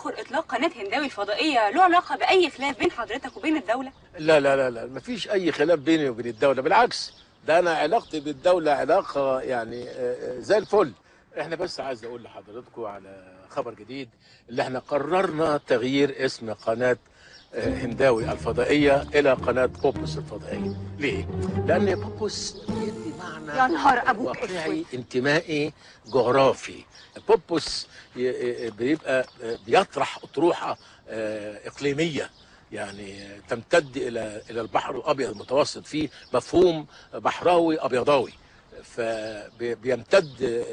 تأخر إطلاق قناة هنداوي الفضائية له علاقة بأي خلاف بين حضرتك وبين الدولة؟ لا لا لا لا، مفيش أي خلاف بيني وبين الدولة، بالعكس ده أنا علاقتي بالدولة علاقة يعني زي الفل. احنا بس عايز أقول لحضراتكم على خبر جديد، اللي احنا قررنا تغيير اسم قناة هنداوي الفضائية إلى قناة بوبوس الفضائية. ليه؟ لأن بوبوس يدي معنى يا نهار أبوك واقعي انتمائي جغرافي. بوبوس بيبقى بيطرح أطروحة إقليمية، يعني تمتد إلى البحر الأبيض المتوسط، فيه مفهوم بحراوي أبيضاوي، فبيمتد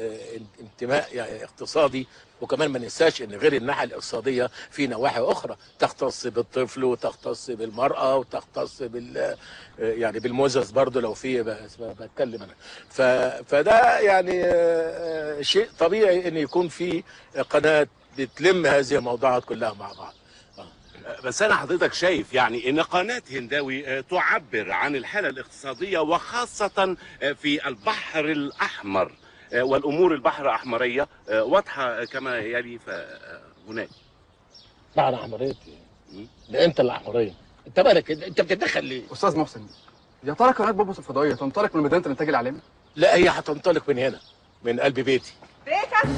انتماء يعني اقتصادي. وكمان ما ننساش ان غير الناحيه الاقتصاديه في نواحي اخرى تختص بالطفل وتختص بالمراه وتختص يعني بالموزس برضه لو في بتكلم انا. فده يعني شيء طبيعي ان يكون في قناه بتلم هذه الموضوعات كلها مع بعض. بس انا حضرتك شايف يعني ان قناة هنداوي تعبر عن الحالة الاقتصادية، وخاصة في البحر الاحمر، والامور البحر الاحمرية واضحة كما يلي. فهناك بحر احمرية ده امتى الاحمرية؟ انت مالك انت بتتدخل ليه؟ استاذ محسن، يا ترى قناة بوبوس الفضائية تنطلق من مدينة الانتاج العالمي؟ لا، هي هتنطلق من هنا، من قلب بيتي. بيتك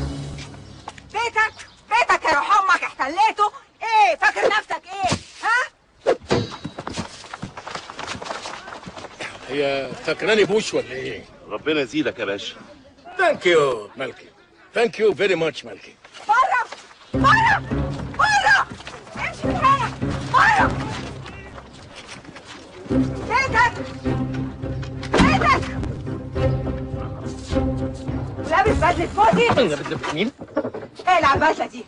بيتك يا روح امك احتليته. ايه فاكر نفسك ايه؟ ها؟ هي فاكراني بوش ولا ايه؟ ربنا يزيدك يا باشا. ثانك يو مالكي، ثانك يو فيري ماتش مالكي. بره بره بره، امشي من هنا بره. بيتك ولابس بدلة فوزي. انا بدلة مين؟ اقلع البدلة دي.